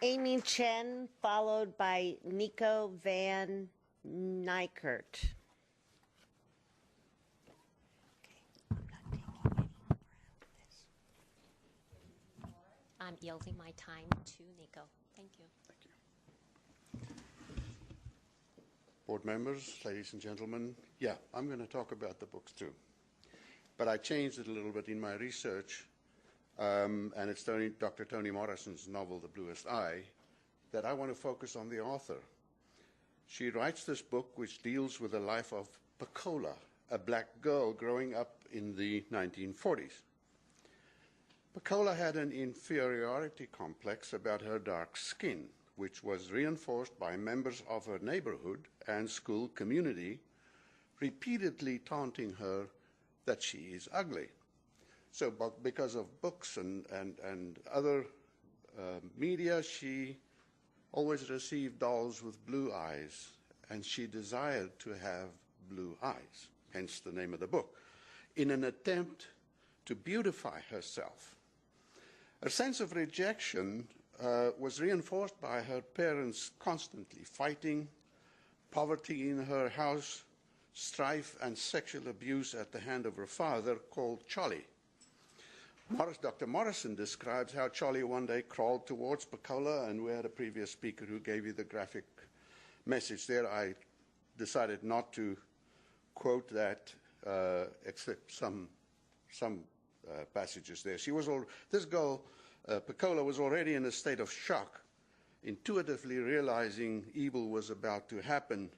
Amy Chen, followed by Nico Van Nykert. I'm yielding my time to Nico. Thank you. Thank you. Board members, ladies and gentlemen, yeah, I'm going to talk about the books too. But I changed it a little bit in my research, and it's Dr. Toni Morrison's novel, The Bluest Eye, that I want to focus on the author. She writes this book which deals with the life of Pecola, a black girl growing up in the 1940s. Pecola had an inferiority complex about her dark skin, which was reinforced by members of her neighborhood and school community, repeatedly taunting her that she is ugly. So because of books and other media, she always received dolls with blue eyes, and she desired to have blue eyes, hence the name of the book, in an attempt to beautify herself. Her sense of rejection was reinforced by her parents constantly fighting, poverty in her house, strife and sexual abuse at the hand of her father, called Charlie. Dr. Morrison describes how Charlie one day crawled towards Pecola, and we had a previous speaker who gave you the graphic message there. I decided not to quote that except some passages there. This girl, Pecola, was already in a state of shock, intuitively realizing evil was about to happen,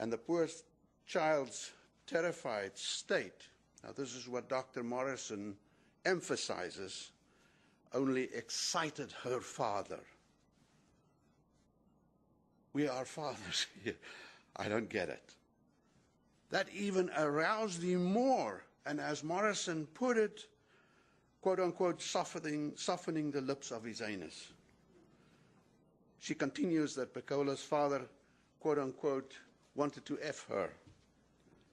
and the poor child's terrified state, now this is what Dr. Morrison emphasizes, only excited her father. We are fathers here. I don't get it. That even aroused him more, and as Morrison put it, quote unquote, softening the lips of his anus. She continues that Pecola's father, quote unquote, wanted to F her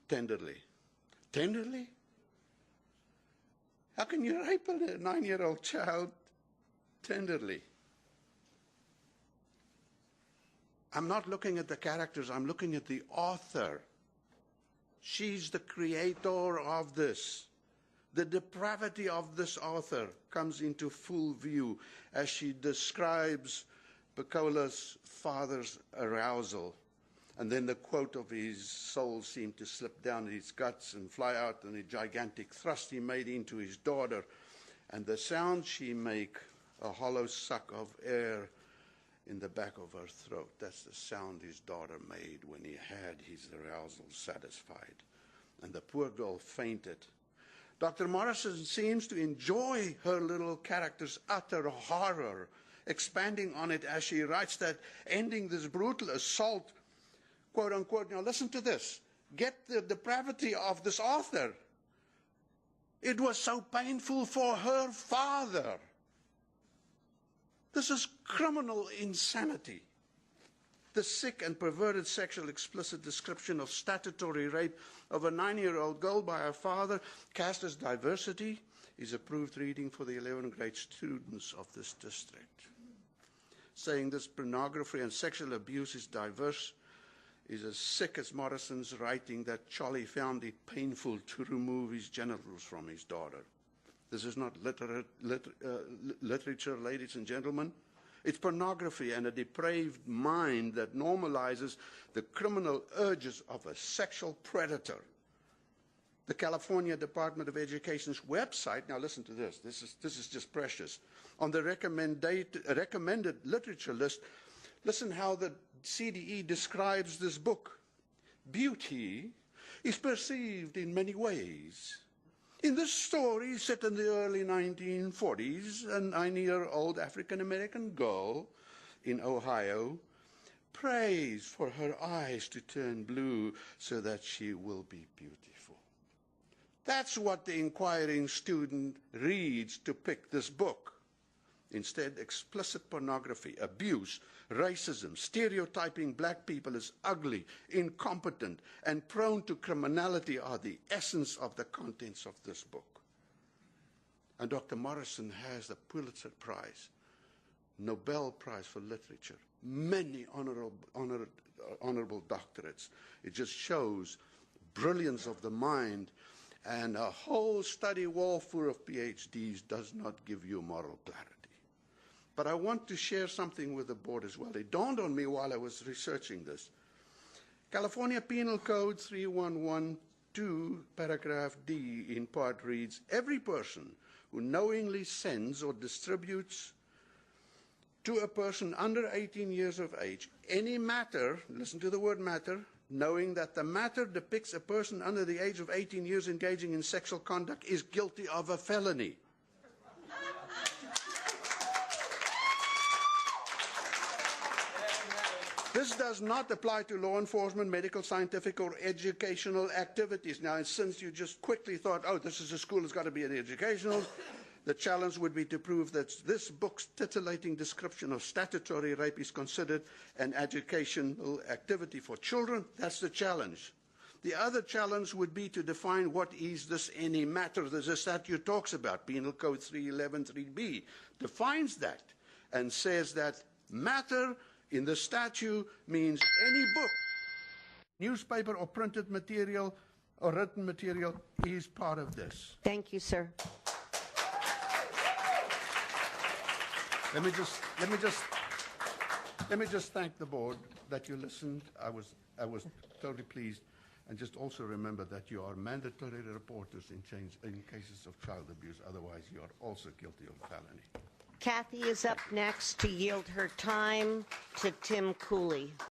tenderly. Tenderly? How can you rape a 9-year-old child tenderly? I'm not looking at the characters, I'm looking at the author. She's the creator of this. The depravity of this author comes into full view as she describes Pecola's father's arousal. And then the quote of his soul seemed to slip down his guts and fly out in a gigantic thrust he made into his daughter. And the sound she make, a hollow suck of air in the back of her throat. That's the sound his daughter made when he had his arousal satisfied. And the poor girl fainted. Dr. Morrison seems to enjoy her little character's utter horror, expanding on it as she writes that, ending this brutal assault, quote unquote, now listen to this, get the depravity of this author. It was so painful for her father. This is criminal insanity. The sick and perverted sexual explicit description of statutory rape of a 9-year-old girl by her father, cast as diversity, is approved reading for the 11th grade students of this district. Saying this pornography and sexual abuse is diverse is as sick as Morrison's writing that Charlie found it painful to remove his genitals from his daughter. This is not literature, ladies and gentlemen. It's pornography and a depraved mind that normalizes the criminal urges of a sexual predator. The California Department of Education's website, now listen to this, this is just precious. On the recommended literature list, listen how the CDE describes this book. Beauty is perceived in many ways. In this story, set in the early 1940s, a 9-year-old African-American girl in Ohio prays for her eyes to turn blue so that she will be beautiful. That's what the inquiring student reads to pick this book. Instead, explicit pornography, abuse, racism, stereotyping black people as ugly, incompetent, and prone to criminality are the essence of the contents of this book. And Dr. Morrison has the Pulitzer Prize Nobel Prize for Literature, many honorable doctorates. It just shows brilliance of the mind, and a whole study wall full of PhDs does not give you moral clarity. But I want to share something with the board as well. It dawned on me while I was researching this. California Penal Code 3112, paragraph D, in part reads, every person who knowingly sends or distributes to a person under 18 years of age any matter, listen to the word matter, knowing that the matter depicts a person under the age of 18 years engaging in sexual conduct is guilty of a felony. This does not apply to law enforcement, medical, scientific, or educational activities. Now, since you just quickly thought, oh, this is a school, it's got to be an educational, the challenge would be to prove that this book's titillating description of statutory rape is considered an educational activity for children. That's the challenge. The other challenge would be to define what is this any matter that the statute talks about. Penal Code 311(3)B defines that and says that matter in the statute means any book, newspaper or printed material or written material is part of this. Thank you, sir. Let me just thank the board that you listened. I was totally pleased, and just also remember that you are mandatory reporters in cases of child abuse. Otherwise, you are also guilty of felony. Kathy is up next to yield her time to Tim Cooley.